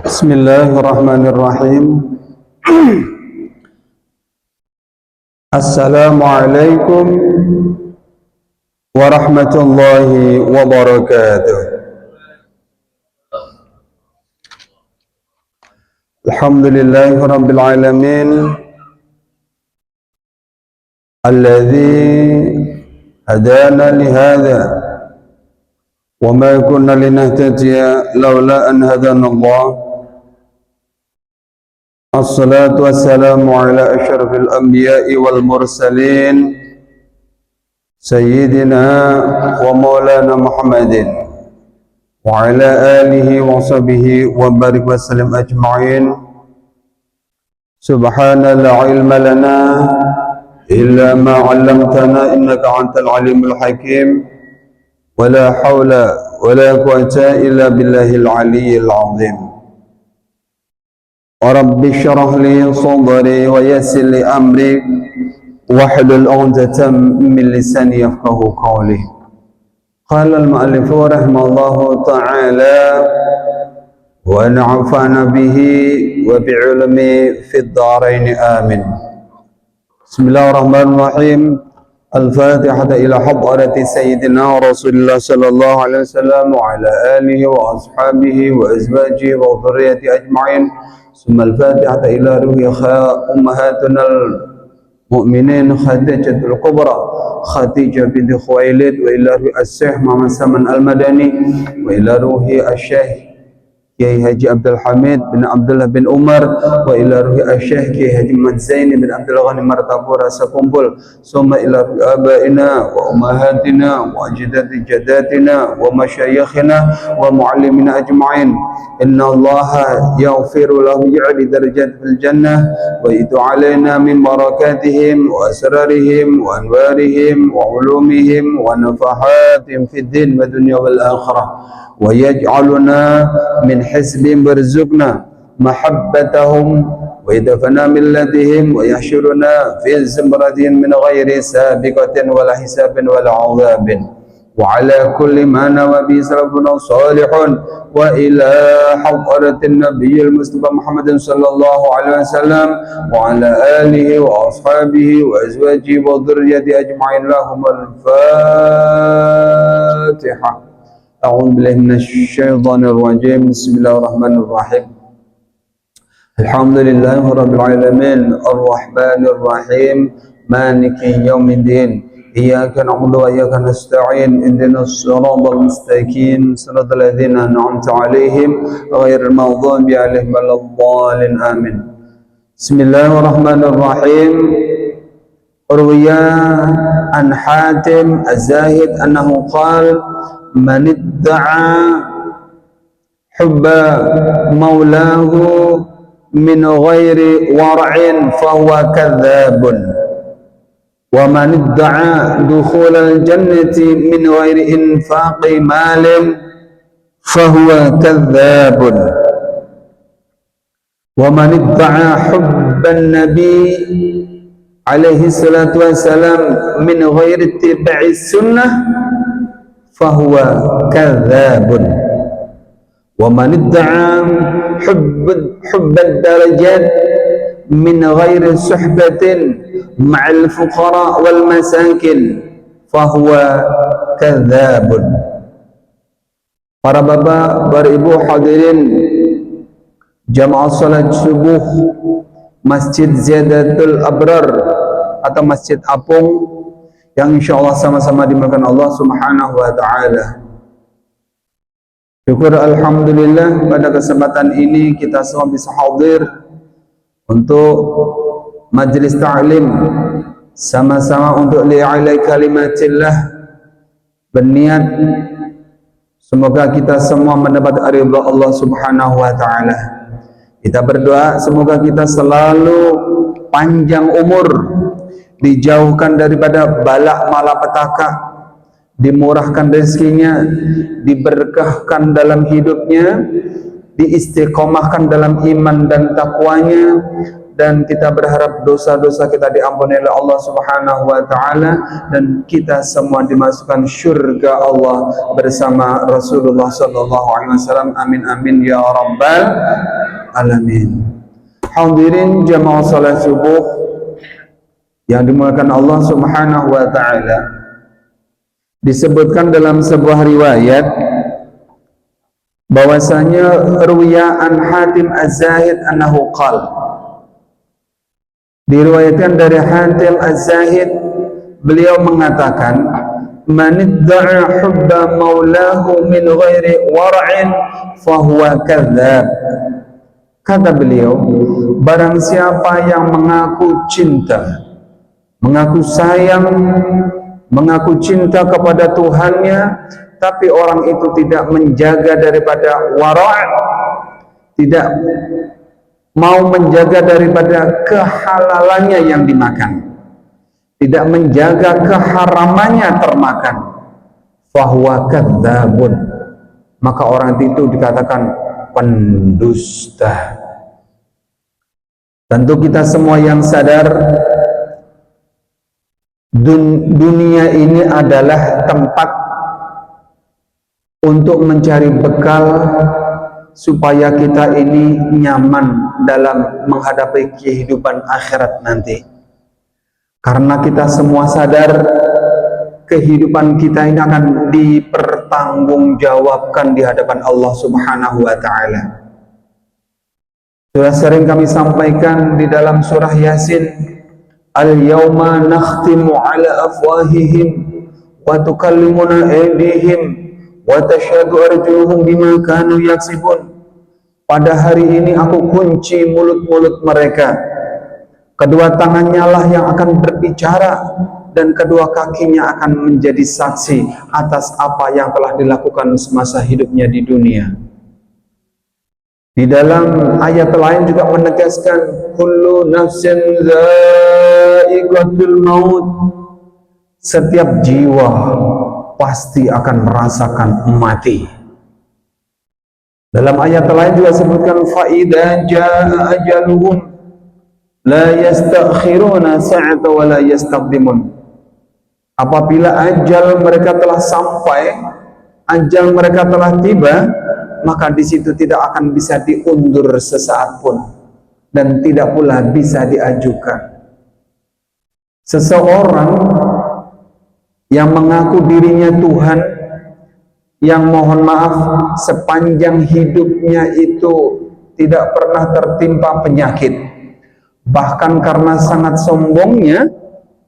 Bismillahirrahmanirrahim. Assalamualaikum warahmatullahi wabarakatuh. Alhamdulillahi rabbil alamin, alladzi hadana lihadza wa ma kunna linahtadiya laula an hadana Allah. Assalatu wassalamu ala asyrafil anbiya'i wal mursalin Sayyidina wa maulana Muhammadin wa ala alihi wa sahbihi wa barik wa sallim ajma'in. Subhana la ilma lana illa ma 'allamtana innaka antal alimul hakim. Wa la hawla wa la quwwata illa billahil aliyyil 'azim. Rabbi syrah li sadri wa yassir li amri wahlul 'uqdatam min lisani yafqahu qawli. Qala al-mu'allif rahimahullahu ta'ala wa na'afana bihi wa bi'ilmi fid dharain amin. Bismillahirrahmanirrahim. Al-Fatihah ila hadrati sayyidina Rasulullah sallallahu alaihi wasallam wa ala alihi wa ashabihi wa azwajihi wa dhurriyyati ajma'in. Summa al-Fatihah ila ruhi ummahatina al-mu'minin Khadijatul Kubra Khadijah binti Khuwailid wa ila ruhi as-Syekh Muhammad Saman al-Madani wa ila ruhi as-Syekh Kiai Haji Abdul Hamid bin Abdullah bin Umar wa ila ruhi as-Syekh Kiai Haji Muhammad Zaini bin Abdul Ghani Martapura Sakumpul. Summa ila ruhi abaina wa ummahatina wa ajdadi jadatina wa masyayikhina wa muallimina ajma'in. Inna Allaha yaghfiru lahum yu'li darajat fil jannah wa yidu alaina min barakatihim wa asrarihim wa anwarihim wa ulumihim wa nafahatihim fid din wa dunya wal akhirah. ويجعلنا من حزب برزقنا محبتهم ويدفنا من لدهم ويحشرنا في زمرتهم من غير سابقة ولا حساب ولا عذاب وعلى كل ما نوى به سلفنا صالح وإلى حضرة النبي المصطفى محمد صلى الله عليه وسلم وعلى آله وأصحابه وأزواجه وذريته أجمعين لهم الفاتحة. أعوذ بالله من الشيطان الرجيم. بسم الله الرحمن الرحيم. الحمد لله رب العالمين الرحمن الرحيم مالك يوم الدين إياك نعبد وإياك نستعين اهدنا الصراط المستقيم صراط الذين أنعمت عليهم غير المغضوب عليهم ولا الضالين آمين. بسم الله الرحمن الرحيم. روي عن حاتم الزاهد أنه قال: من ادعى حب مولاه من غير ورع فهو كذاب ومن ادعى دخول الجنة من غير إنفاق مال فهو كذاب ومن ادعى حب النبي عليه الصلاة والسلام من غير اتباع السنة فهو كذاب ومن ادعى حب الدرجات من غير صحبة مع الفقراء والمساكين فهو كذاب. Para bapak, para ibu hadirin jamaah salat subuh Masjid Ziyadatul Abrar atau Masjid Apung yang insyaallah sama-sama dimuliakan Allah Subhanahu wa taala. Syukur alhamdulillah pada kesempatan ini kita semua bisa hadir untuk majelis ta'lim sama-sama untuk li'ilai kalimatillah, berniat semoga kita semua mendapat ridha Allah Subhanahu wa taala. Kita berdoa semoga kita selalu panjang umur, dijauhkan daripada balak malapetaka, dimurahkan rezekinya, diberkahkan dalam hidupnya, diistiqomahkan dalam iman dan takwanya, dan kita berharap dosa-dosa kita diampuni oleh Allah Subhanahu wa taala dan kita semua dimasukkan syurga Allah bersama Rasulullah sallallahu alaihi wasallam. Amin amin ya rabbal alamin. Hadirin jamaah salat subuh yang dimuliakan Allah Subhanahu wa taala. Disebutkan dalam sebuah riwayat bahwasanya ruwiya an Hatim Az-Zahid annahu qala, diriwayatkan dari Hatim Az-Zahid, beliau mengatakan, man idda'a hubba maulahu min ghairi war'in fahuwa kadzdzab. Kata beliau, barang siapa yang mengaku cinta, mengaku sayang, mengaku cinta kepada Tuhannya, tapi orang itu tidak menjaga daripada wara', tidak mau menjaga daripada kehalalannya yang dimakan, tidak menjaga keharamannya termakan, fahuwa kadzdzabun, maka orang itu dikatakan pendusta. Tentu kita semua yang sadar dunia ini adalah tempat untuk mencari bekal supaya kita ini nyaman dalam menghadapi kehidupan akhirat nanti. Karena kita semua sadar kehidupan kita ini akan dipertanggungjawabkan di hadapan Allah Subhanahu wa taala. Sudah sering kami sampaikan di dalam surah Yasin, al-yauma nakhtimu ala afwahihim wa tukallimuna aydihim wa tashhadu arjuluhum bima kanu yaksibun. Pada hari ini aku kunci mulut-mulut mereka, kedua tangannya lah yang akan berbicara dan kedua kakinya akan menjadi saksi atas apa yang telah dilakukan semasa hidupnya di dunia. Di dalam ayat lain juga menegaskan kullu nafsin dha'iqatul maut, setiap jiwa pasti akan merasakan mati. Dalam ayat lain juga sebutkan fa idza jaa ajaluhum la yastakhiruna sa'ata wa la yastaqdimun. Apabila ajal mereka telah sampai, ajal mereka telah tiba, maka di situ tidak akan bisa diundur sesaat pun dan tidak pula bisa diajukan. Seseorang yang mengaku dirinya Tuhan, yang mohon maaf sepanjang hidupnya itu tidak pernah tertimpa penyakit, bahkan karena sangat sombongnya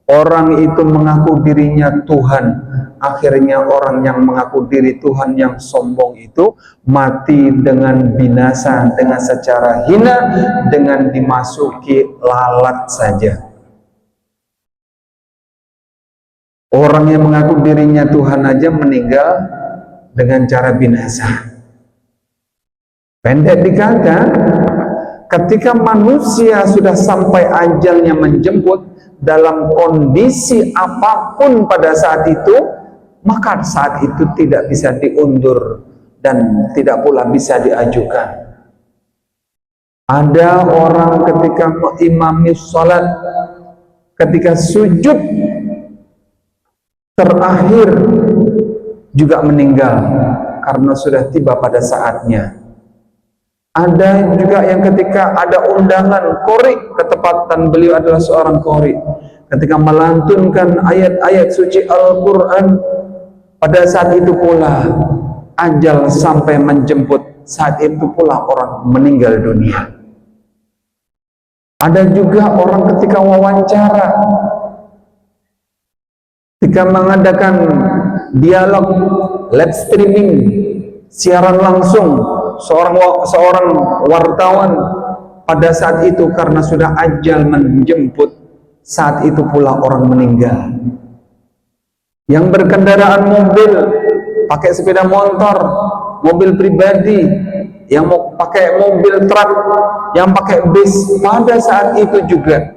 orang itu mengaku dirinya Tuhan, akhirnya orang yang mengaku diri Tuhan yang sombong itu mati dengan binasa, dengan secara hina, dengan dimasuki lalat saja. Orang yang mengaku dirinya Tuhan aja meninggal dengan cara binasa. Pendek dikata, ketika manusia sudah sampai ajalnya menjemput dalam kondisi apapun pada saat itu, maka saat itu tidak bisa diundur dan tidak pula bisa diajukan. Ada orang ketika mengimami sholat, ketika sujud terakhir juga meninggal karena sudah tiba pada saatnya. Ada juga yang ketika ada undangan qori, ketepatan beliau adalah seorang qori, ketika melantunkan ayat-ayat suci Al-Quran, pada saat itu pula ajal sampai menjemput, saat itu pula orang meninggal dunia. Ada juga orang ketika wawancara, ketika mengadakan dialog live streaming, siaran langsung, seorang wartawan, pada saat itu karena sudah ajal menjemput, saat itu pula orang meninggal. Yang berkendaraan mobil, pakai sepeda motor, mobil pribadi, yang mau pakai mobil truk, yang pakai bis, pada saat itu juga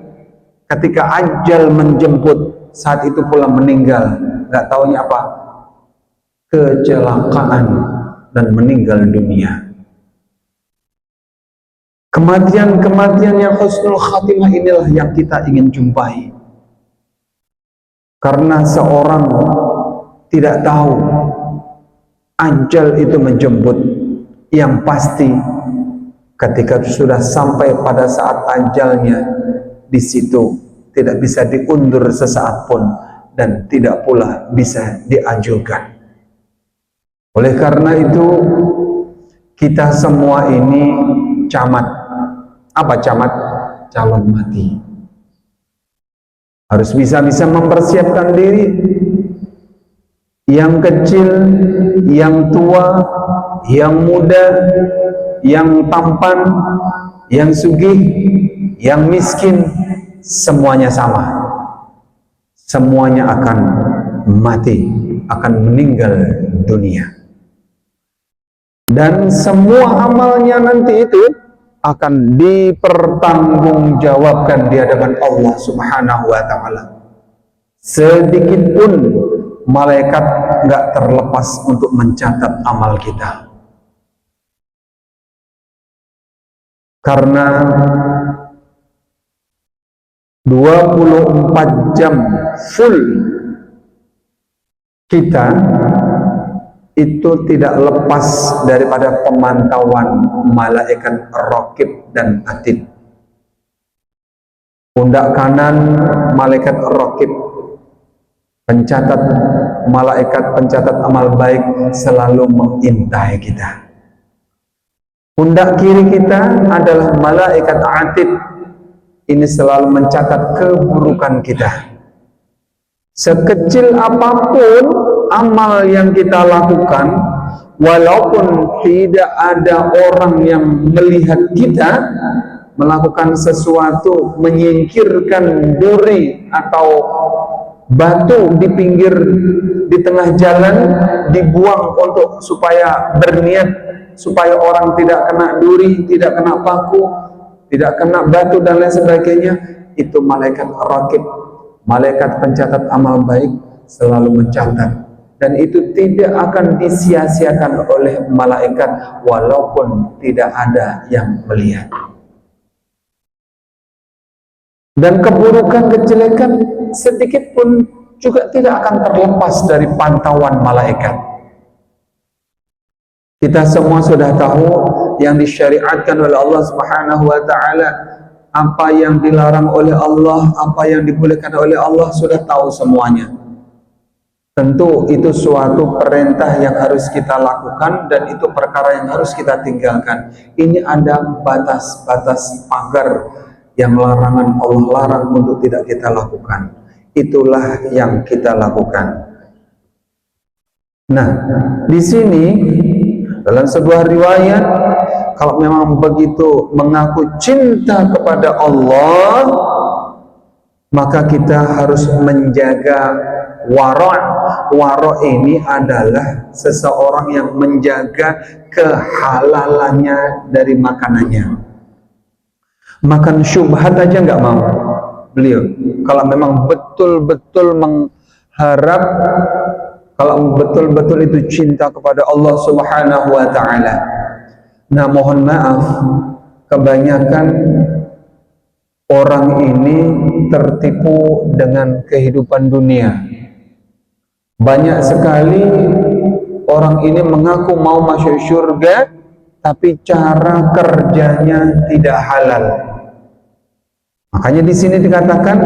ketika ajal menjemput, saat itu pula meninggal. Gak taunya apa? Kecelakaan dan meninggal dunia. Kematian-kematian yang husnul khatimah inilah yang kita ingin jumpai. Karena seorang tidak tahu ajal itu menjemput. Yang pasti ketika sudah sampai pada saat ajalnya, di situ tidak bisa diundur sesaat pun dan tidak pula bisa diajukan. Oleh karena itu kita semua ini camat. Apa camat? Calon mati. Harus bisa-bisa mempersiapkan diri. Yang kecil, yang tua, yang muda, yang tampan, yang sugih, yang miskin, semuanya sama. Semuanya akan mati, akan meninggal dunia. Dan semua amalnya nanti itu akan dipertanggungjawabkan di hadapan Allah Subhanahu wa ta'ala. Sedikit pun malaikat nggak terlepas untuk mencatat amal kita. Karena 24 jam full kita itu tidak lepas daripada pemantauan malaikat raqib dan atid. Pundak kanan malaikat raqib, pencatat, malaikat pencatat amal baik selalu mengintai kita. Pundak kiri kita adalah malaikat atid, ini selalu mencatat keburukan kita. Sekecil apapun amal yang kita lakukan, walaupun tidak ada orang yang melihat kita melakukan sesuatu, menyingkirkan duri atau batu di pinggir, di tengah jalan, dibuang untuk supaya berniat supaya orang tidak kena duri, tidak kena paku, tidak kena batu dan lain sebagainya. Itu malaikat raqib, malaikat pencatat amal baik selalu mencatat, dan itu tidak akan disia-siakan oleh malaikat walaupun tidak ada yang melihat. Dan keburukan, kejelekan sedikit pun juga tidak akan terlepas dari pantauan malaikat. Kita semua sudah tahu yang disyariatkan oleh Allah Subhanahu wa ta'ala, apa yang dilarang oleh Allah, apa yang dibolehkan oleh Allah, sudah tahu semuanya. Tentu itu suatu perintah yang harus kita lakukan dan itu perkara yang harus kita tinggalkan. Ini ada batas-batas pagar yang larangan Allah larang untuk tidak kita lakukan. Itulah yang kita lakukan. Nah, di sini dalam sebuah riwayat, kalau memang begitu mengaku cinta kepada Allah, maka kita harus menjaga wara'. Wara' ini adalah seseorang yang menjaga kehalalannya dari makanannya. Makan syubhat aja nggak mau beliau. Kalau memang betul-betul mengharap, kalau betul-betul itu cinta kepada Allah Subhanahu wa ta'ala. Nah, mohon maaf, kebanyakan orang ini tertipu dengan kehidupan dunia. Banyak sekali orang ini mengaku mau masuk surga, tapi cara kerjanya tidak halal. Makanya di sini dikatakan,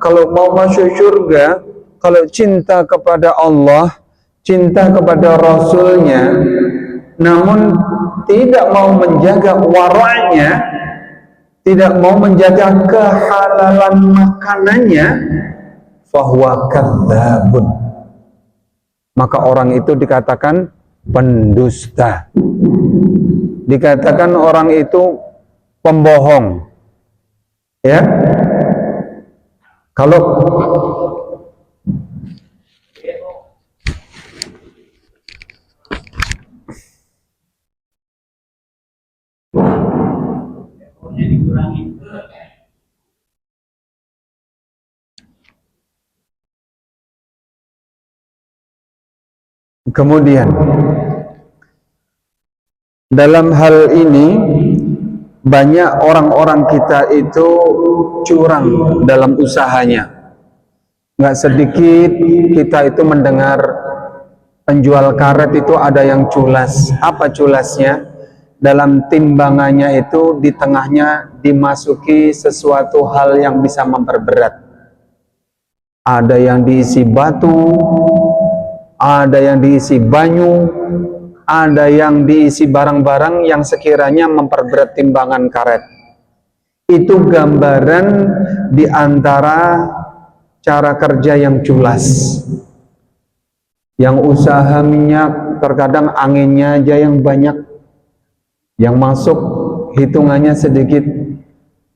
kalau mau masuk surga, kalau cinta kepada Allah, cinta kepada Rasulnya, namun tidak mau menjaga wara'nya, tidak mau menjaga kehalalan makanannya, fahuwa kadzabun, maka orang itu dikatakan pendusta, dikatakan orang itu pembohong. Ya, kalau kemudian dalam hal ini banyak orang-orang kita itu curang dalam usahanya. Nggak sedikit kita itu mendengar penjual karet itu ada yang culas. Apa culasnya? Dalam timbangannya itu di tengahnya dimasuki sesuatu hal yang bisa memperberat. Ada yang diisi batu, ada yang diisi banyu, ada yang diisi barang-barang yang sekiranya memperberat timbangan karet. Itu gambaran di antara cara kerja yang culas. Yang usaha minyak terkadang anginnya aja yang banyak, yang masuk hitungannya sedikit.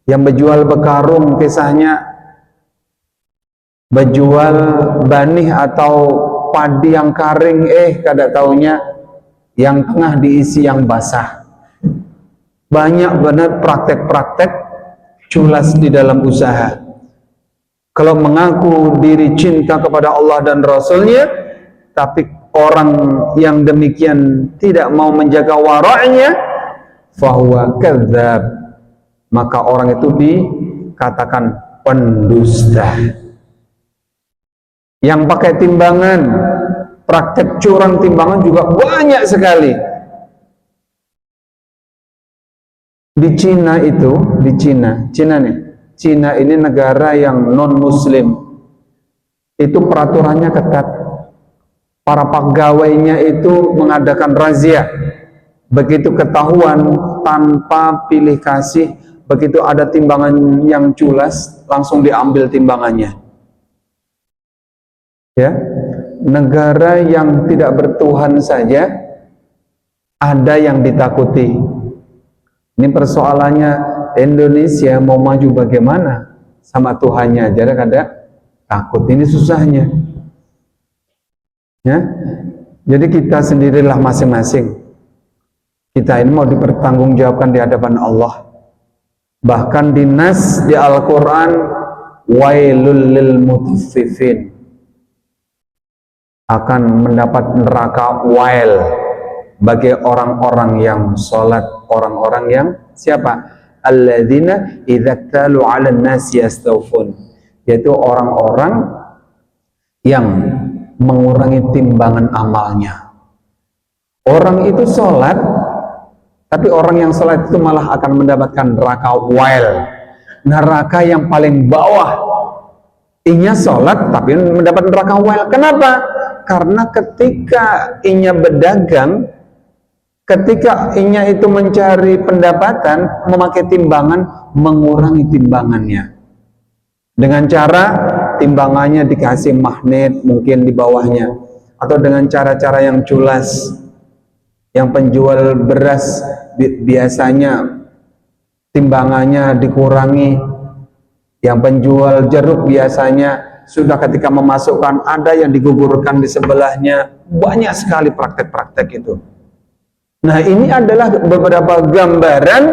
Yang berjual bekarung kisahnya berjual banih atau padi yang kering, kada taunya yang tengah diisi yang basah. Banyak benar praktek-praktek culas di dalam usaha. Kalau mengaku diri cinta kepada Allah dan Rasulnya, tapi orang yang demikian tidak mau menjaga wara'nya, fahuwa kadzab, maka orang itu dikatakan pendusta. Yang pakai timbangan, praktek curang timbangan juga banyak sekali. Di Cina itu, Cina ini negara yang non muslim. Itu peraturannya ketat. Para pegawainya itu mengadakan razia. Begitu ketahuan tanpa pilih kasih, begitu ada timbangan yang culas, langsung diambil timbangannya. Ya, negara yang tidak bertuhan saja ada yang ditakuti. Ini persoalannya, Indonesia mau maju bagaimana sama Tuhannya aja ada takut. Ini susahnya. Ya, jadi kita sendirilah masing-masing. Kita ini mau dipertanggungjawabkan di hadapan Allah. Bahkan di nas di Al-Quran, wailul lil mutaffifin, akan mendapat neraka wail bagi orang-orang yang sholat, orang-orang yang siapa? Alladzina idza talu 'alan nasi yastawfun, yaitu orang-orang yang mengurangi timbangan amalnya. Orang itu sholat, tapi orang yang sholat itu malah akan mendapatkan neraka wail, neraka yang paling bawah. Inya sholat tapi mendapat neraka wail. Kenapa? Karena ketika inya berdagang, ketika inya itu mencari pendapatan, memakai timbangan, mengurangi timbangannya dengan cara timbangannya dikasih magnet mungkin di bawahnya, atau dengan cara-cara yang culas. Yang penjual beras biasanya timbangannya dikurangi, yang penjual jeruk biasanya sudah ketika memasukkan ada yang digugurkan di sebelahnya. Banyak sekali praktek-praktek itu. Nah, ini adalah beberapa gambaran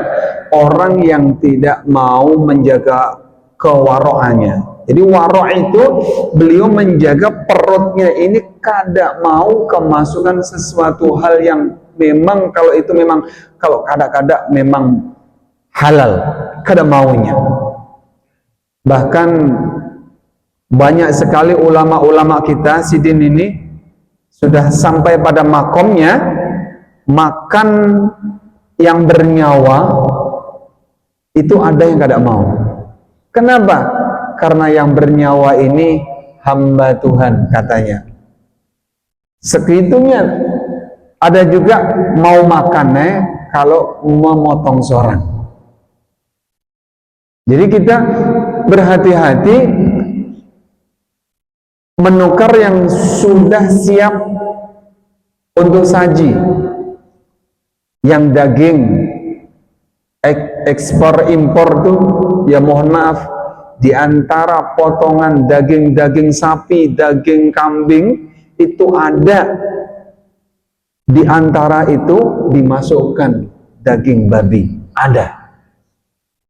orang yang tidak mau menjaga kewaroannya. Jadi waro' itu beliau menjaga perutnya ini kada mau kemasukan sesuatu hal yang memang kalau itu memang kalau kada-kada memang halal, kada maunya. Bahkan banyak sekali ulama-ulama kita sidin ini sudah sampai pada makomnya makan yang bernyawa itu ada yang kada mau. Kenapa? Karena yang bernyawa ini hamba Tuhan katanya. Segitunya ada juga mau makannya kalau memotong seorang. Jadi kita berhati-hati menukar yang sudah siap untuk saji, yang daging ekspor impor tuh ya mohon maaf, di antara potongan daging sapi, daging kambing itu ada di antara itu dimasukkan daging babi, ada.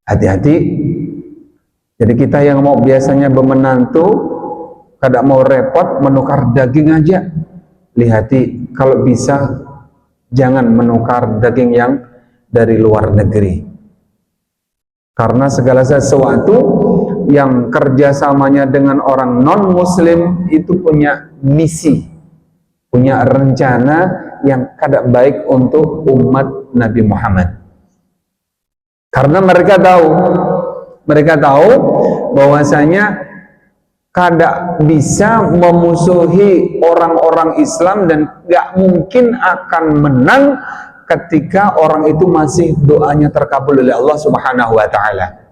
Hati-hati. Jadi kita yang mau biasanya bermenantu, kada mau repot menukar daging aja, lihati kalau bisa jangan menukar daging yang dari luar negeri. Karena segala sesuatu yang kerjasamanya dengan orang non-muslim itu punya misi, punya rencana yang kada baik untuk umat Nabi Muhammad. Karena mereka tahu bahwasanya kada bisa memusuhi orang-orang Islam dan gak mungkin akan menang ketika orang itu masih doanya terkabul oleh Allah Subhanahu wa Ta'ala.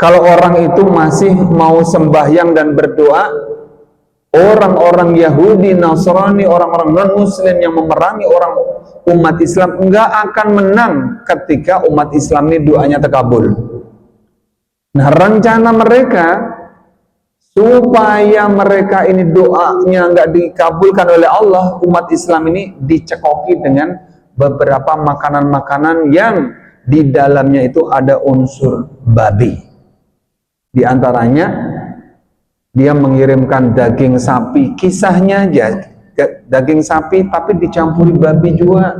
Kalau orang itu masih mau sembahyang dan berdoa, orang-orang Yahudi, Nasrani, orang-orang non-Muslim yang memerangi orang umat Islam enggak akan menang ketika umat Islam ini doanya terkabul. Nah, rencana mereka supaya mereka ini doanya enggak dikabulkan oleh Allah, umat Islam ini dicekoki dengan beberapa makanan-makanan yang di dalamnya itu ada unsur babi. Di antaranya dia mengirimkan daging sapi, kisahnya aja daging sapi tapi dicampuri babi juga.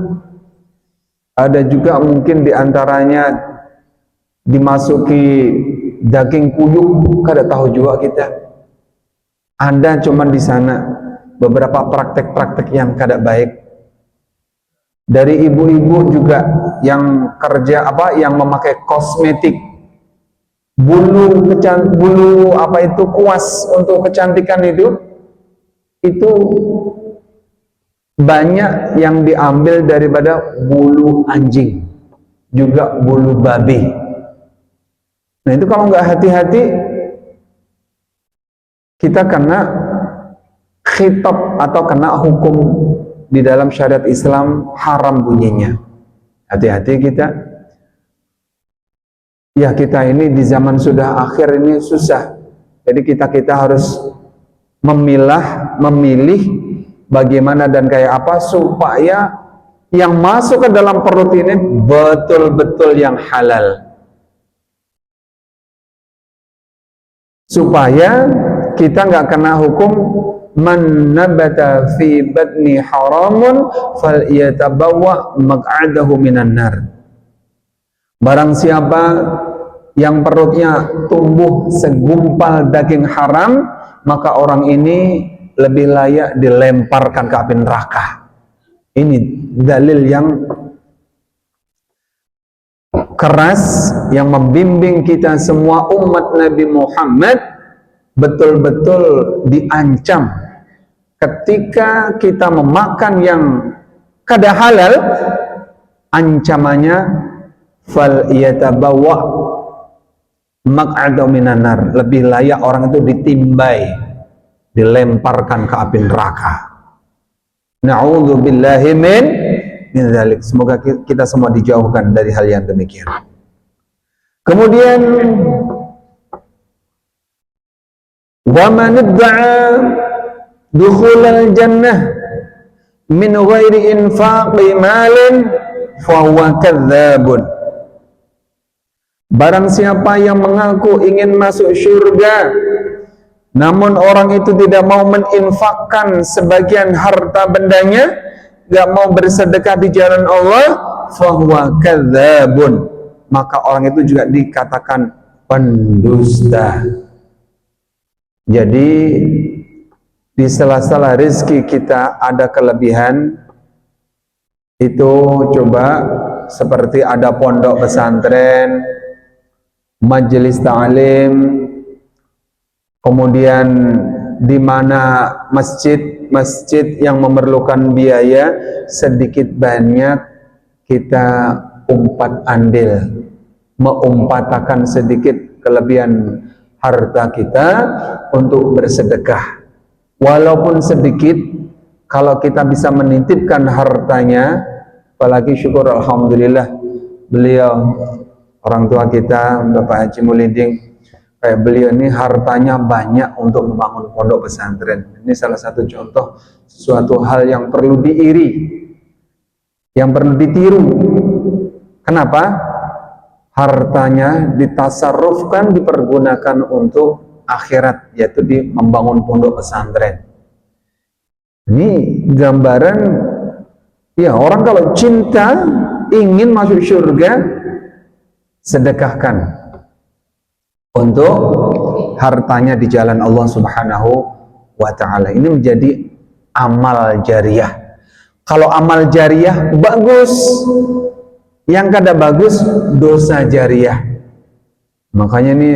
Ada juga mungkin di antaranya dimasuki daging puyuh, kada tahu juga kita. Ada cuman di sana beberapa praktek-praktek yang kada baik. Dari ibu-ibu juga yang kerja yang memakai kosmetik, bulu kuas untuk kecantikan itu banyak yang diambil daripada bulu anjing, juga bulu babi. Nah itu kalau nggak hati-hati kita kena khitab atau kena hukum di dalam syariat Islam, haram bunyinya. Hati-hati kita. Ya, kita ini di zaman sudah akhir ini susah. Jadi kita harus memilih bagaimana dan kayak apa supaya yang masuk ke dalam perut ini betul-betul yang halal. Supaya kita nggak kena hukum man nabata fi batni haramun falyatabawwa maq'adahu minan nar. Barang siapa yang perutnya tumbuh segumpal daging haram, maka orang ini lebih layak dilemparkan ke api neraka. Ini dalil yang keras yang membimbing kita semua umat Nabi Muhammad betul-betul diancam ketika kita memakan yang kada halal, ancamannya fal yatabawwa maq'adahu minan nar, lebih layak orang itu ditimbai, dilemparkan ke api neraka. Na'udzubillahi min dzalik. Semoga kita semua dijauhkan dari hal yang demikian. Kemudian wa man idda'a dukhulal jannah min ghairi infaqi malin fa huwa kadzdzabun. Barang siapa yang mengaku ingin masuk syurga namun orang itu tidak mau meninfakkan sebagian harta bendanya, gak mau bersedekah di jalan Allah, fahuwa kadzdzabun, maka orang itu juga dikatakan pendusta. Jadi di sela-sela rezeki kita ada kelebihan itu, coba seperti ada pondok pesantren, majelis ta'lim, kemudian di mana masjid yang memerlukan biaya, sedikit banyak kita umpat andil, mengumpatakan sedikit kelebihan harta kita untuk bersedekah. Walaupun sedikit, kalau kita bisa menitipkan hartanya, apalagi syukur alhamdulillah beliau orang tua kita Bapak Haji Muliding, kayak beliau ini hartanya banyak untuk membangun pondok pesantren. Ini salah satu contoh sesuatu hal yang perlu diiri, yang perlu ditiru. Kenapa? Hartanya ditasarrufkan, dipergunakan untuk akhirat, yaitu di membangun pondok pesantren. Ini gambaran ya, orang kalau cinta ingin masuk surga, sedekahkan untuk hartanya di jalan Allah Subhanahu wa ta'ala. Ini menjadi amal jariyah. Kalau amal jariyah bagus, yang kada bagus dosa jariyah. Makanya ini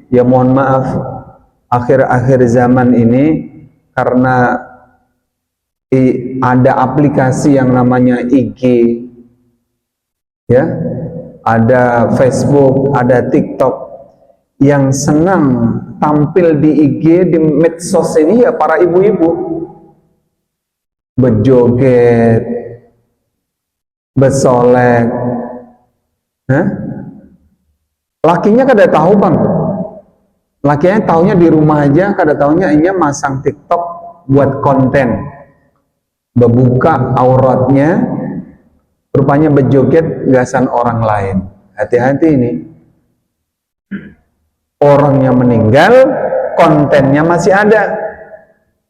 ya mohon maaf, akhir-akhir zaman ini karena ada aplikasi yang namanya IG, ya, ada Facebook, ada TikTok, yang senang tampil di IG, di medsos ini ya para ibu-ibu berjoget, bersolek, lakinya kada tahu bang, lakinya taunya di rumah aja, kada taunya ini masang TikTok buat konten, berbuka auratnya, rupanya berjoget gasan orang lain. Hati-hati ini, orangnya meninggal, kontennya masih ada,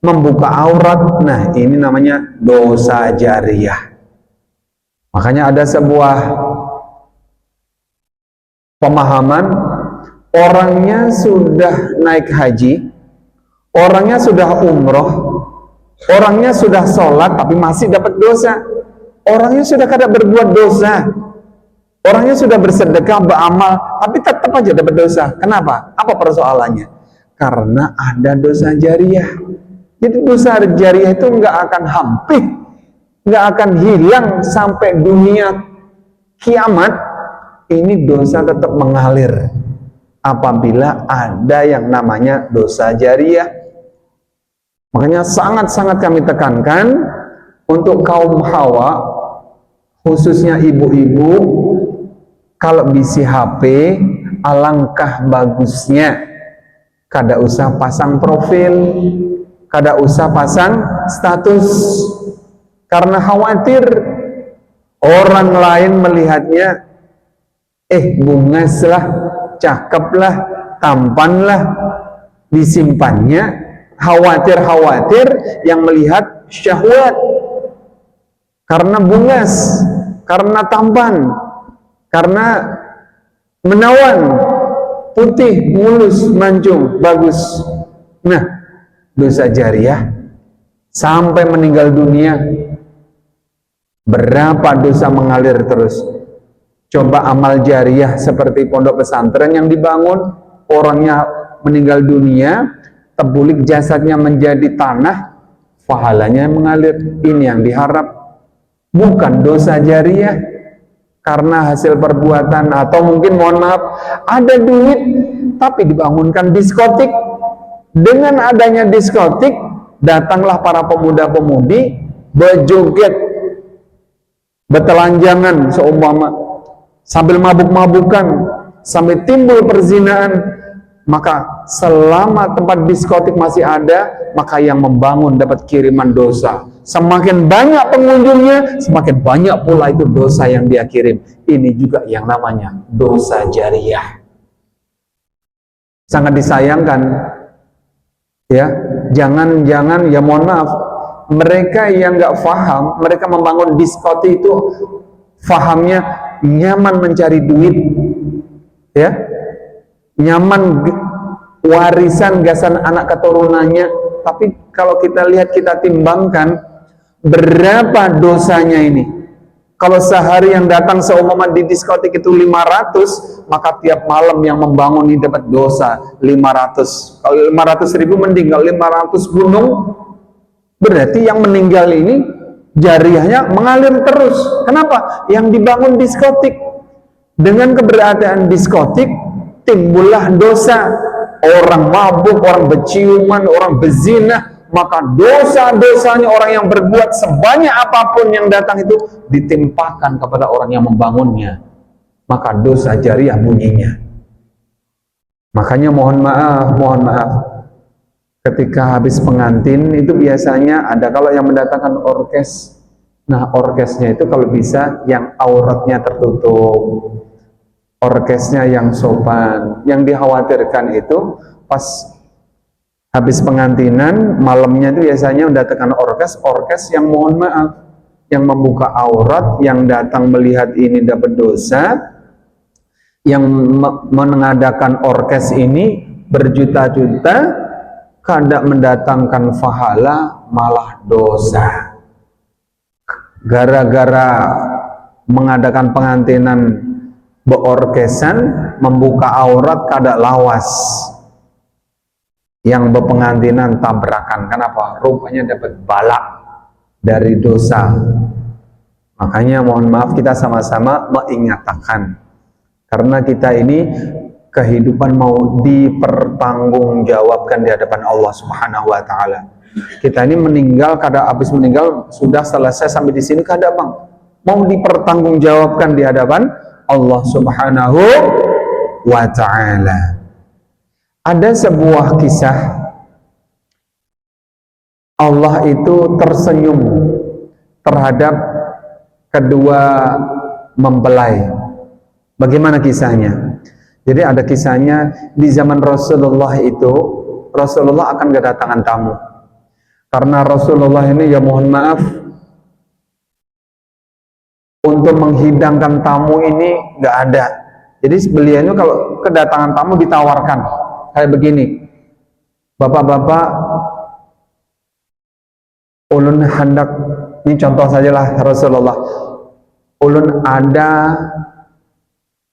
membuka aurat. Nah ini namanya dosa jariyah. Makanya ada sebuah pemahaman, orangnya sudah naik haji, orangnya sudah umroh, orangnya sudah sholat tapi masih dapat dosa. Orangnya sudah kada berbuat dosa, orangnya sudah bersedekah, beramal, tapi tetap aja dapat dosa. Kenapa? Apa persoalannya? Karena ada dosa jariyah. Jadi dosa jariyah itu nggak akan hampir, nggak akan hilang sampai dunia kiamat. Ini dosa tetap mengalir apabila ada yang namanya dosa jariyah. Makanya sangat-sangat kami tekankan untuk kaum hawa, khususnya ibu-ibu, kalau bisi HP, alangkah bagusnya kada usah pasang profil, kada usah pasang status, karena khawatir orang lain melihatnya, bungas lah, cakep lah, tampan lah, disimpannya, khawatir yang melihat syahwat, karena bungas, karena tampan, karena menawan, putih, mulus, mancung, bagus. Nah, dosa jariyah sampai meninggal dunia, berapa dosa mengalir terus. Coba amal jariyah seperti pondok pesantren yang dibangun, orangnya meninggal dunia, terbulik jasadnya menjadi tanah, pahalanya mengalir. Ini yang diharap, bukan dosa jariyah karena hasil perbuatan, atau mungkin mohon maaf ada duit tapi dibangunkan diskotik. Dengan adanya diskotik, datanglah para pemuda-pemudi berjoget, bertelanjangan seumpama, sambil mabuk-mabukan, sampai timbul perzinahan. Maka selama tempat diskotik masih ada, maka yang membangun dapat kiriman dosa. Semakin banyak pengunjungnya, semakin banyak pula itu dosa yang dia kirim. Ini juga yang namanya dosa jariyah. Sangat disayangkan, ya. Jangan-jangan, ya mohon maaf, mereka yang nggak paham, mereka membangun diskotik itu fahamnya nyaman mencari duit, ya, nyaman warisan gasan anak keturunannya. Tapi kalau kita lihat, kita timbangkan berapa dosanya ini. Kalau sehari yang datang seumpama di diskotik itu 500, maka tiap malam yang membangun ini dapat dosa 500. Kalau 500.000 mending, kalau 500 gunung, berarti yang meninggal ini jariyahnya mengalir terus. Kenapa? Yang dibangun diskotik. Dengan keberadaan diskotik, timbullah dosa. Orang mabuk, orang berciuman, orang berzina, maka dosa-dosanya orang yang berbuat sebanyak apapun yang datang itu ditimpakan kepada orang yang membangunnya. Maka dosa jariyah bunyinya. Makanya mohon maaf, ketika habis pengantin itu biasanya ada kalau yang mendatangkan orkes. Nah, orkesnya itu kalau bisa yang auratnya tertutup, orkesnya yang sopan. Yang dikhawatirkan itu pas habis pengantinan, malamnya itu biasanya mendatangkan orkes yang mohon maaf, yang membuka aurat, yang datang melihat ini dapat dosa, yang mengadakan orkes ini berjuta-juta, kada mendatangkan pahala, malah dosa. Gara-gara mengadakan pengantinan beorkesan, membuka aurat kada lawas. Yang berpengantinan tabrakan. Kenapa? Rupanya dapat balak dari dosa. Makanya mohon maaf, kita sama-sama mengingatkan. Karena kita ini kehidupan mau dipertanggungjawabkan di hadapan Allah Subhanahu wa taala. Kita ini meninggal, kada habis meninggal sudah selesai sampai di sini, kada bang. Mau dipertanggungjawabkan di hadapan Allah Subhanahu wa taala. Ada sebuah kisah, Allah itu tersenyum terhadap kedua mempelai. Bagaimana kisahnya? Jadi ada kisahnya di zaman Rasulullah itu, Rasulullah akan kedatangan tamu. Karena Rasulullah ini, ya mohon maaf, untuk menghidangkan tamu ini nggak ada. Jadi beliau itu kalau kedatangan tamu ditawarkan kayak begini, bapak-bapak, ulun hendak, ini contoh sajalah Rasulullah, ulun ada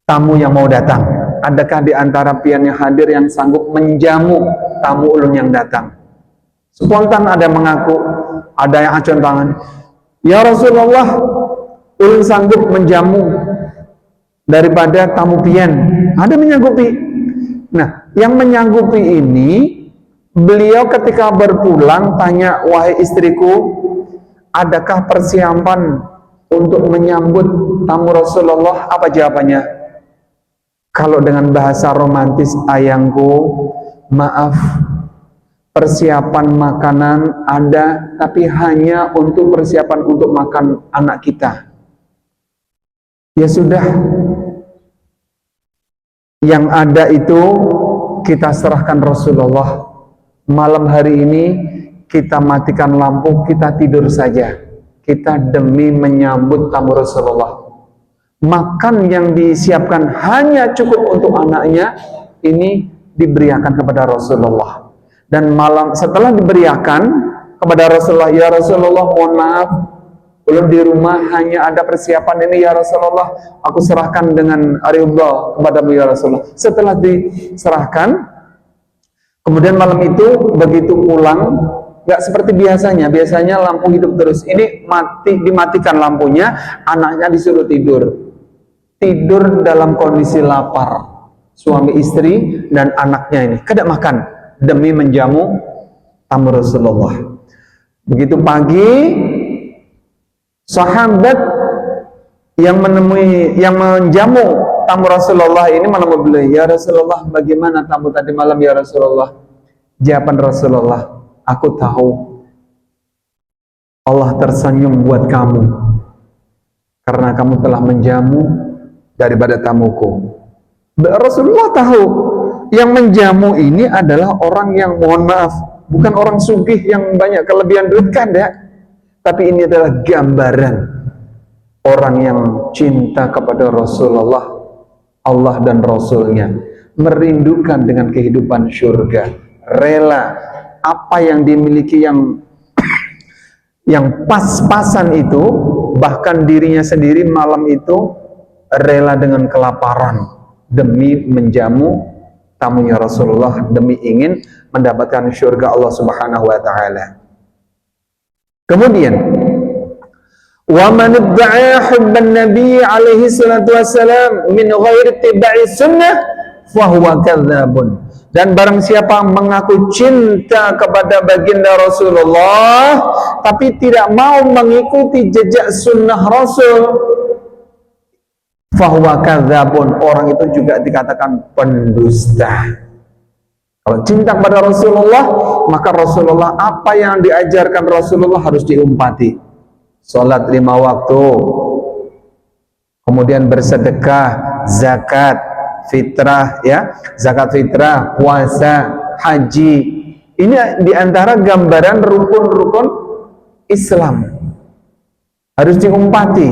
tamu yang mau datang, adakah di antara pian yang hadir yang sanggup menjamu tamu ulun yang datang? Spontan ada mengaku, ada yang acung tangan, ya Rasulullah, ulun sanggup menjamu daripada tamu pian. Ada menyanggupi. Nah, yang menyanggupi ini, beliau ketika berpulang tanya, wahai istriku, adakah persiapan untuk menyambut tamu Rasulullah? Apa jawabannya? Kalau dengan bahasa romantis, ayangku, maaf, persiapan makanan ada, tapi hanya untuk persiapan untuk makan anak kita. Ya sudah, yang ada itu kita serahkan Rasulullah. Malam hari ini kita matikan lampu, kita tidur saja. Kita demi menyambut tamu Rasulullah. Makan yang disiapkan hanya cukup untuk anaknya, ini diberiakan kepada Rasulullah. Dan malam setelah diberiakan kepada Rasulullah, ya Rasulullah, mohon maaf, belum di rumah hanya ada persiapan ini, ya Rasulullah, aku serahkan dengan ridha kepadamu, ya Rasulullah. Setelah diserahkan, kemudian malam itu begitu pulang, nggak seperti biasanya. Biasanya lampu hidup terus. Ini dimatikan lampunya, anaknya disuruh tidur. Tidur dalam kondisi lapar. Suami istri dan anaknya ini kada makan demi menjamu tamu Rasulullah. Begitu pagi, sahabat yang menjamu tamu Rasulullah ini menemui beliau, ya Rasulullah, bagaimana tamu tadi malam, ya Rasulullah? Jawaban Rasulullah, aku tahu Allah tersenyum buat kamu karena kamu telah menjamu daripada tamuku. Rasulullah tahu yang menjamu ini adalah orang yang, mohon maaf, bukan orang sugih yang banyak kelebihan duit, kan ya, tapi ini adalah gambaran orang yang cinta kepada Rasulullah, Allah dan Rasulnya, merindukan dengan kehidupan syurga, rela apa yang dimiliki yang pas-pasan itu, bahkan dirinya sendiri malam itu rela dengan kelaparan demi menjamu tamunya Rasulullah, demi ingin mendapatkan syurga Allah Subhanahu wa taala. Kemudian, wa man idda'a hubban nabi alaihi salatu wassalam min ghairi ittiba'i sunnah fa huwa kadzdzabun. Dan barang siapa mengaku cinta kepada baginda Rasulullah tapi tidak mau mengikuti jejak sunnah Rasul, fa huwa kadzdzabun, orang itu juga dikatakan pendusta. Kalau cinta kepada Rasulullah, maka Rasulullah, apa yang diajarkan Rasulullah harus diumpati. Salat 5 waktu, kemudian bersedekah, zakat, fitrah, ya, zakat fitrah, puasa, haji. Ini diantara gambaran rukun-rukun Islam. Harus diumpati.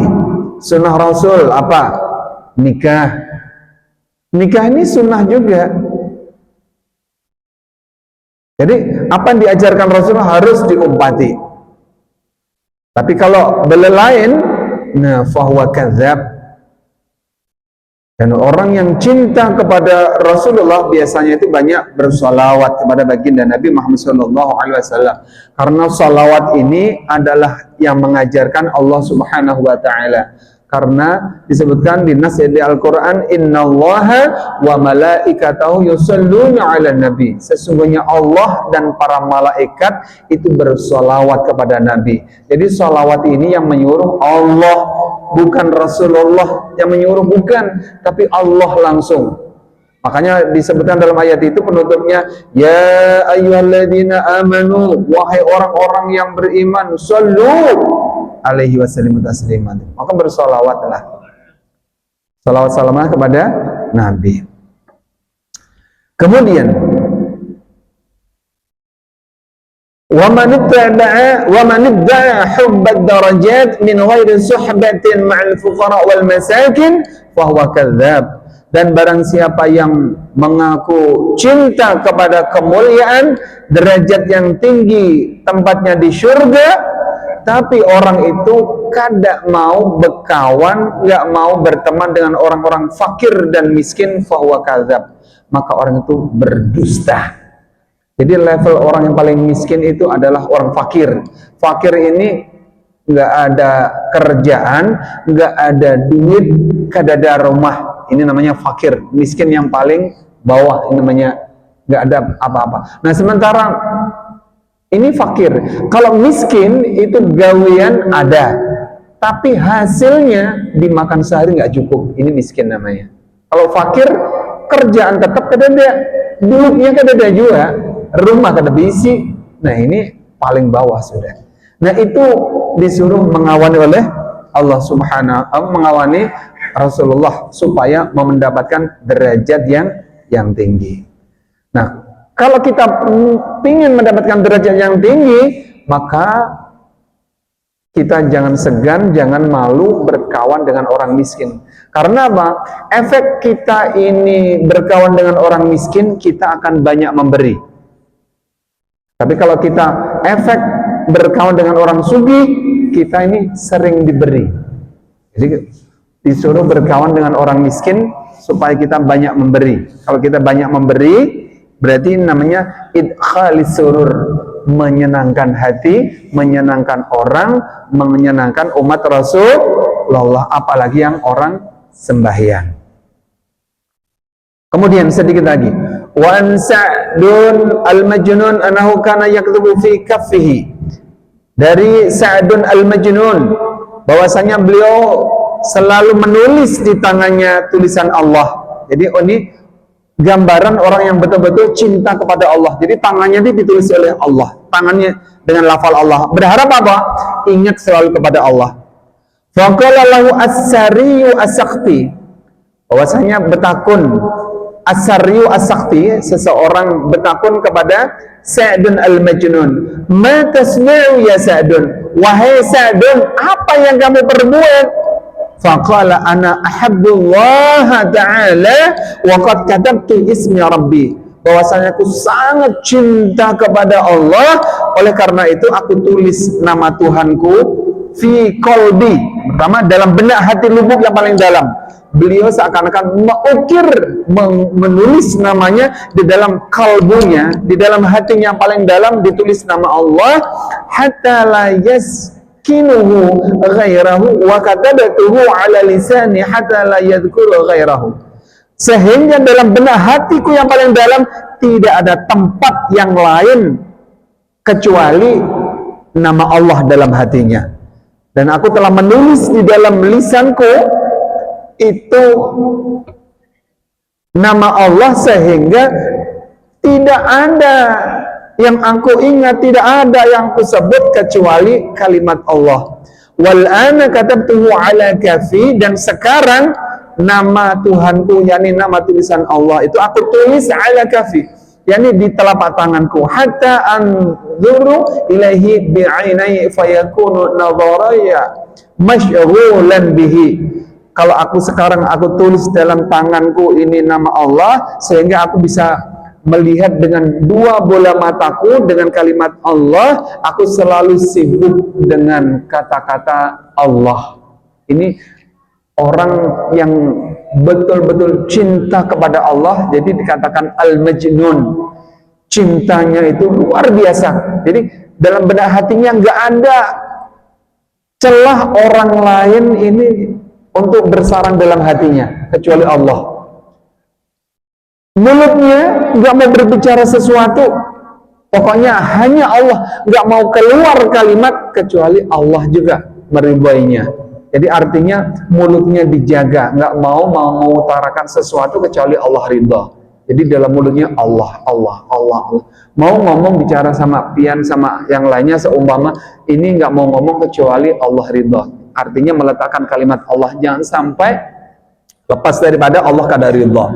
Sunnah Rasul apa? Nikah, Nikah ini sunnah juga. Jadi apa yang diajarkan Rasulullah harus diumpati. Tapi kalau bela lain, nah fahuwa kadzab. Dan orang yang cinta kepada Rasulullah biasanya itu banyak bersolawat kepada baginda Nabi Muhammad SAW. Karena solawat ini adalah yang mengajarkan Allah Subhanahu Wa Taala. Karena disebutkan di nas di Al-Quran, Innallaha wa malaikatahu yusalluna ala nabi. Sesungguhnya Allah dan para malaikat itu bersolawat kepada Nabi. Jadi solawat ini yang menyuruh Allah, bukan Rasulullah yang menyuruh, bukan, tapi Allah langsung. Makanya disebutkan dalam ayat itu penutupnya, ya ayyuhalladzina amanu, wahai orang-orang yang beriman, sallu alaihi wasallam tasliman. Maka bersolawatlah, salawat salamah kepada Nabi. Kemudian wa man idda'a hubbad darajat min ghairi suhbatin ma'al fuqara wal masakin fa huwa kadzdzab. Dan barang siapa yang mengaku cinta kepada kemuliaan, derajat yang tinggi, tempatnya di surga, tapi orang itu kada mau berkawan, nggak mau berteman dengan orang-orang fakir dan miskin, fahuwa kadzab, maka orang itu berdusta. Jadi level orang yang paling miskin itu adalah orang fakir. Fakir ini nggak ada kerjaan, nggak ada duit, kada ada rumah. Ini namanya fakir. Miskin yang paling bawah, ini namanya nggak ada apa-apa. Nah sementara ini fakir. Kalau miskin itu gawean ada, tapi hasilnya dimakan sehari nggak cukup. Ini miskin namanya. Kalau fakir, kerjaan tetap kada ada, duitnya kada ada juga, rumah kada bisi. Nah ini paling bawah sudah. Nah itu disuruh mengawani oleh Allah Subhanahu wa, mengawani Rasulullah supaya mendapatkan derajat yang tinggi. Nah, kalau kita ingin mendapatkan derajat yang tinggi, maka kita jangan segan, jangan malu berkawan dengan orang miskin. Karena apa? Efek kita ini berkawan dengan orang miskin, kita akan banyak memberi. Tapi kalau kita efek berkawan dengan orang sugih, kita ini sering diberi. Jadi disuruh berkawan dengan orang miskin supaya kita banyak memberi. Kalau kita banyak memberi, berarti namanya idkhalis surur, menyenangkan hati, menyenangkan orang, menyenangkan umat Rasulullah, apalagi yang orang sembahyang. Kemudian sedikit lagi, wa an Sa'dun al-Majnun annahu kana yaktubu fi kaffihi. Dari Sa'dun al-Majnun bahwasanya beliau selalu menulis di tangannya tulisan Allah. Jadi ini gambaran orang yang betul-betul cinta kepada Allah. Jadi tangannya ditulis oleh Allah, tangannya dengan lafal Allah. Berharap apa? Ingat selalu kepada Allah. Faqala lahu as-sariyu as-sakti, bahwasanya betakun as-sariyu as-sakti, seseorang betakun kepada Sa'dun al-Majnun, ma tasna'u ya Sa'dun, wahai Sa'dun, apa yang kamu perbuat? Faqala ana ahabbullah ta'ala wa qad katabtu ismi rabbi, bahwasanya aku sangat cinta kepada Allah, oleh karena itu aku tulis nama Tuhanku fi qalbi, pertama dalam benak hati lubuk yang paling dalam. Beliau seakan-akan mengukir, menulis namanya di dalam kalbunya, di dalam hatinya yang paling dalam ditulis nama Allah, hatta la kinuhu ghairahu wa katabatuhu ala lisani hatta la yadhkuru ghairahu, sehingga dalam benak hatiku yang paling dalam tidak ada tempat yang lain kecuali nama Allah dalam hatinya, dan aku telah menulis di dalam lisanku itu nama Allah sehingga tidak ada yang aku ingat, tidak ada yang aku sebut kecuali kalimat Allah. Wal ana katabtuhu ala kafi, dan sekarang nama Tuhanku, yakni nama tulisan Allah itu aku tulis ala kafi, yakni di telapak tanganku, hatta anzuru ilaihi bi'ainai fayakunu nadharaya masyghulan bihi, kalau aku sekarang aku tulis dalam tanganku ini nama Allah, sehingga aku bisa melihat dengan dua bola mataku dengan kalimat Allah, aku selalu sibuk dengan kata-kata Allah. Ini orang yang betul-betul cinta kepada Allah, jadi dikatakan al-majnun. Cintanya itu luar biasa. Jadi dalam benak hatinya nggak ada celah orang lain ini untuk bersarang dalam hatinya kecuali Allah. Mulutnya nggak mau berbicara sesuatu, pokoknya hanya Allah, nggak mau keluar kalimat kecuali Allah juga meridhoinya. Jadi artinya mulutnya dijaga, nggak mau mengutarakan sesuatu kecuali Allah ridha. Jadi dalam mulutnya Allah, Allah, Allah, Allah. Mau ngomong bicara sama pian sama yang lainnya seumpama ini nggak mau ngomong kecuali Allah ridha. Artinya meletakkan kalimat Allah, jangan sampai lepas daripada Allah kadar ridha.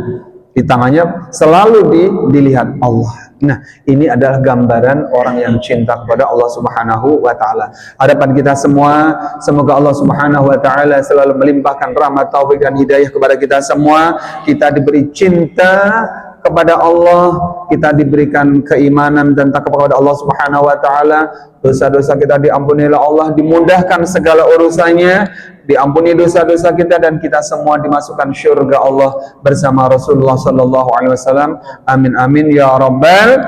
Di tangannya selalu dilihat Allah. Nah, ini adalah gambaran orang yang cinta kepada Allah Subhanahu wa taala. Harapan kita semua, semoga Allah Subhanahu wa taala selalu melimpahkan rahmat, taufik dan hidayah kepada kita semua. Kita diberi cinta kepada Allah, kita diberikan keimanan dan takwa kepada Allah Subhanahu wa taala. Dosa-dosa kita diampuni oleh Allah, dimudahkan segala urusannya, diampuni dosa-dosa kita, dan kita semua dimasukkan syurga Allah bersama Rasulullah sallallahu alaihi wasallam. Amin amin ya rabbal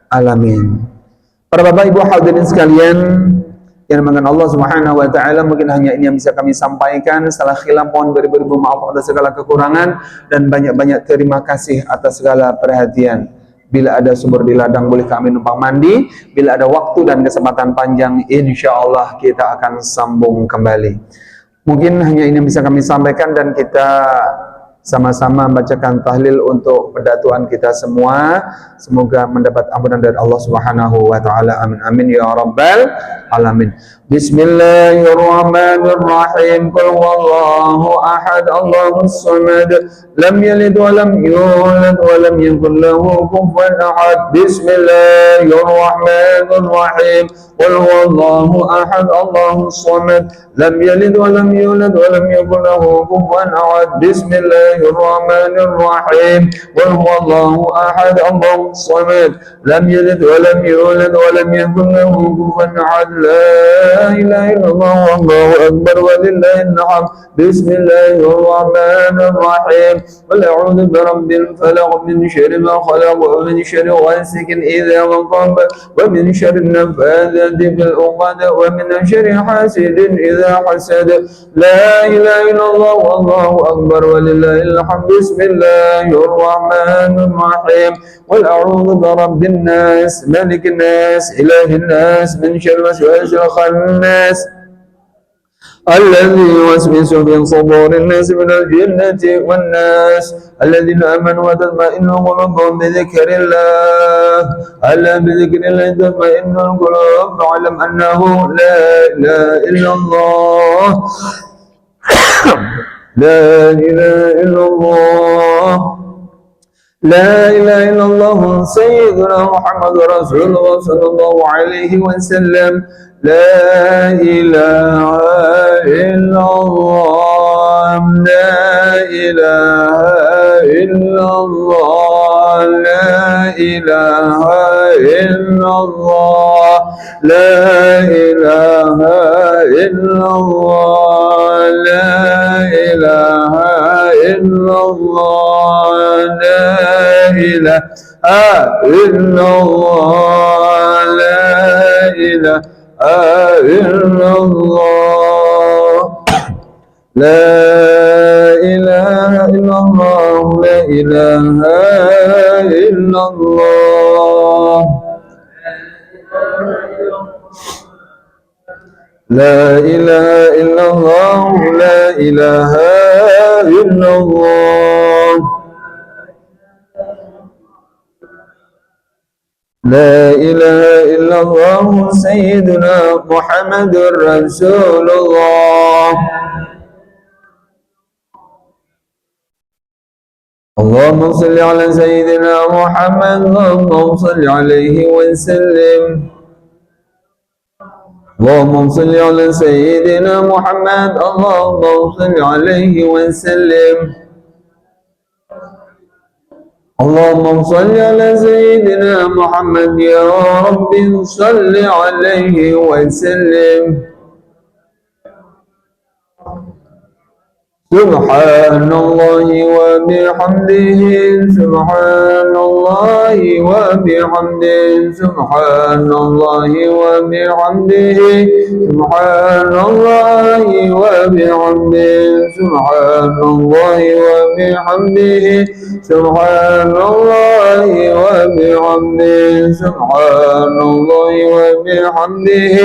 alamin. Para Bapak Ibu hadirin sekalian yang dimanakan Allah Subhanahu wa taala, mungkin hanya ini yang bisa kami sampaikan. Salah khilaf mohon beribu-ribu maaf atas segala kekurangan, dan banyak-banyak terima kasih atas segala perhatian. Bila ada sumur di ladang boleh kami numpang mandi. Bila ada waktu dan kesempatan panjang, insya Allah kita akan sambung kembali. Mungkin hanya ini yang bisa kami sampaikan, dan kita sama-sama membacakan tahlil untuk pendatuan kita semua. Semoga mendapat ampunan dari Allah Subhanahu wa taala. Amin amin ya rabbal alamin. Bismillahirrahmanirrahim. Qul huwallahu ahad, Allahus samad, lam yalid wa lam yulad wa lam yakul lahu kufuwan ahad. Bismillahirrahmanirrahim. Qul huwallahu ahad, Allahus samad, lam yalid wa lam yulad wa lam yakul lahu kufuwan ahad. Bismillahirrahmanirrahim. Qul huwallahu ahad, Allahus samad, lam yalid wa lam yulad wa lam yakul lahu kufuwan ahad. La ilaha illallah wallahu akbar walillahil hamd. Bismillahirrahmanirrahim. Qul a'udzu birabbil falaq, min syarri ma khalaq, wa min syarri ghasikin idza waqab, wa min syarri nafathati fil 'uqad, wa min syarri hasidin idza hasad. La ilaha illallah wallahu akbar walillahil hamd. Bismillahirrahmanirrahim. Qul a'udzu birabbin nas, malikin nas, ilahin nas, min syarri waswasil khannas الذي يوسوس في صدور الناس من الجنة والناس الذين آمنوا وتطمئن قلوبهم بذكر الله. ألا بذكر الله تطمئن القلوب. فاعلم أنه لا إله إلا الله. لا إله إلا الله. لا إله إلا الله سيدنا محمد رسول الله صلى الله عليه وسلم. لا إله إلا الله. لا إله إلا الله. لا إله إلا الله. لا إله إلا الله. لا إله إلا الله. لا إله إلا الله. لا إله إلا الله. لا إله إلا الله. لا إله إلا الله. لا إله إلا الله. لا إله إلا الله. لا إله إلا الله سيدنا محمد رسول الله. اللهم صل على سيدنا محمد. اللهم صل عليه وسلم. اللهم صل على سيدنا محمد اللهم صل عليه وسلم اللهم صل على سيدنا محمد يا رب صل عليه وسلم سبحان الله وبحمده سبحان الله وبحمده سبحان الله وبحمده سبحان الله وبحمده سبحان الله وبحمده سبحان الله وبحمده سبحان الله وبحمده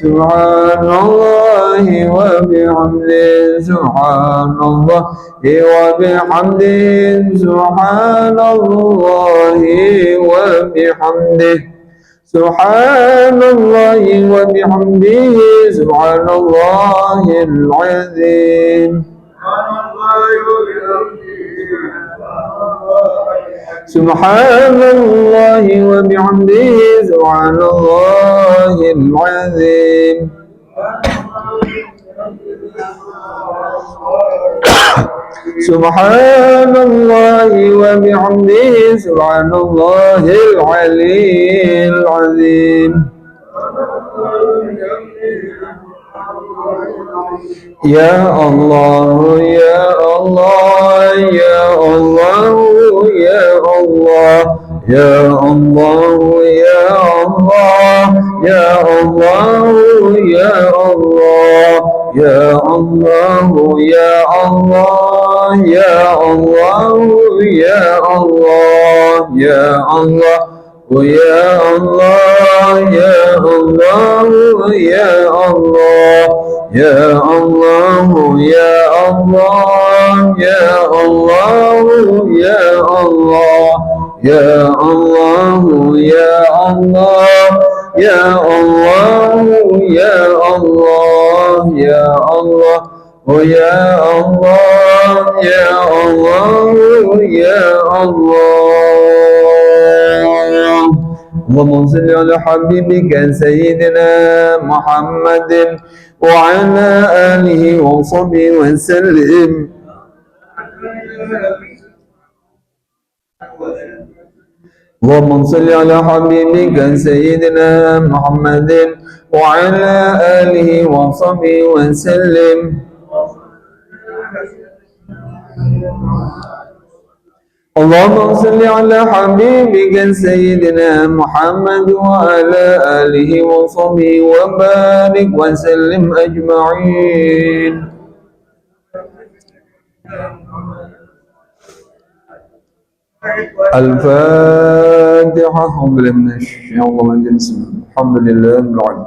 سبحان الله وبحمده سبحان الله وبحمده سبحان الله وبحمده سبحان الله وبحمده سبحان الله العظيم سبحان الله وبحمده سبحان الله العظيم سبحان الله وبحمده سبحان الله العلي العظيم يا الله يا الله يا الله يا الله يا الله يا الله يا الله يا الله يا الله يا الله يا الله يا الله يا الله ويا الله يا الله يا الله يا الله يا الله يا الله يا الله يا الله يا الله يا الله يا الله يا الله ويا الله يا الله يا الله اللهم صل على حبيبك سيدنا محمد وعلى آله وصحبه وسلم اللهم صل على حبيبك سيدنا محمد وعلى آله وصحبه وسلم اللهم صل على حبيبك سيدنا محمد وعلى آله وصحبه وبارك وسلم أجمعين الفاتحة الحمد لله من الشيطان الرجيم الحمد لله رب العالمين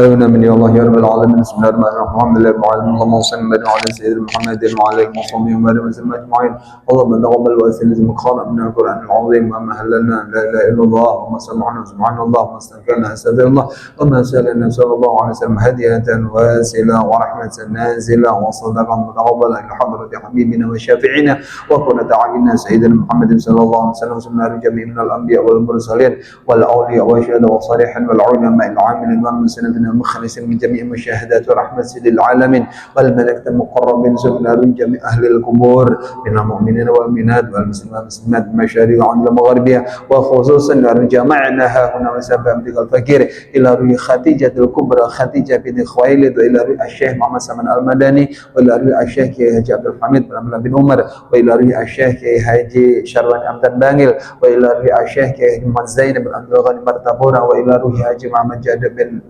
آمين من يا الله يا رب العالمين بسم الله الرحمن الرحيم الحمد لله رب العالمين اللهم صل على سيدنا محمد وعلى آله وصحبه وسلم أجمعين اللهم تقبل وأسلم مقام من القرآن العظيم وما هللنا لا إله إلا الله اللهم سبحانه سبحان الله اللهم استغفرنا أستغفر الله اللهم سألنا صلى الله عليه وسلم هدية واسلة ورحمة نازلة وصدقا متقبلا إلى حضرة حبيبنا وشافعنا وقرة أعيننا سيدنا محمد صلى الله عليه وسلم وسلم جميع من الأنبياء والمرسلين والأولياء والشهداء والصالحين والعلماء العاملين والمسلمين مخلص من جميع مشاهدات ورحمة للعالمين والملائكة المقربين سبحان من جميع أهل القبور من المؤمنين والمؤمنات والمسلمين والمسلمات المشارق وعند المغاربية وخصوصا جمعنا ها هنا وسبب ذكر الفقير إلى روي خديجة الكبرى خديجة بنت خويلد وإلى روي الشيخ محمد سلمان المدني وإلى روي الشيخ حاجي عبد الحميد بن عمر وإلى روي الشيخ حاجي شروان أمدان بانجل وإلى روي الشيخ محمد زينب بن عبد الغني مرتبورا وإلى روي حاجي محمد جاد بن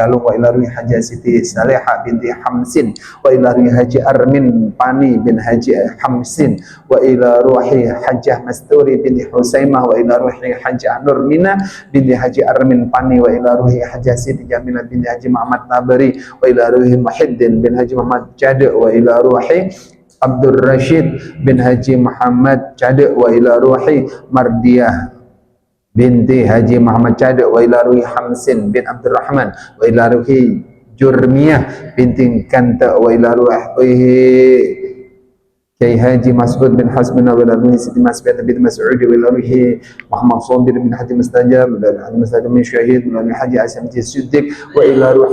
Galung wa ila ruhi Haji Siti Salihah binti Hamsin wa ila ruhi Haji Armin Pani bin Haji Hamsin wa ila ruhi Hajjah Masturi binti Husaimah wa ila ruhi Haji Nur Mina binti Haji Armin Pani wa ila ruhi Hajjah Siti Jamilah binti Haji Muhammad Tabari wa ila ruhi Muhyiddin bin Haji Muhammad Jade wa ila ruhi Abdul Rashid bin Haji Muhammad Jade wa ila ruhi Mardiyah binti Haji Muhammad Cade wa ila ruhi Hamsin bin Abdurrahman wa ila ruhi Jurmiyah binti Kanta wa ila ruhi Kiai Haji Mas'ud bin Hasbuna wa Ruhi Siti Mas'ud bin Mas'ud wa Ruhi Muhammad Sabir bin Hatim Mustajab wa Hatim Mustajab min Syahid wa Haji Asyam Siddiq wa ila ruhi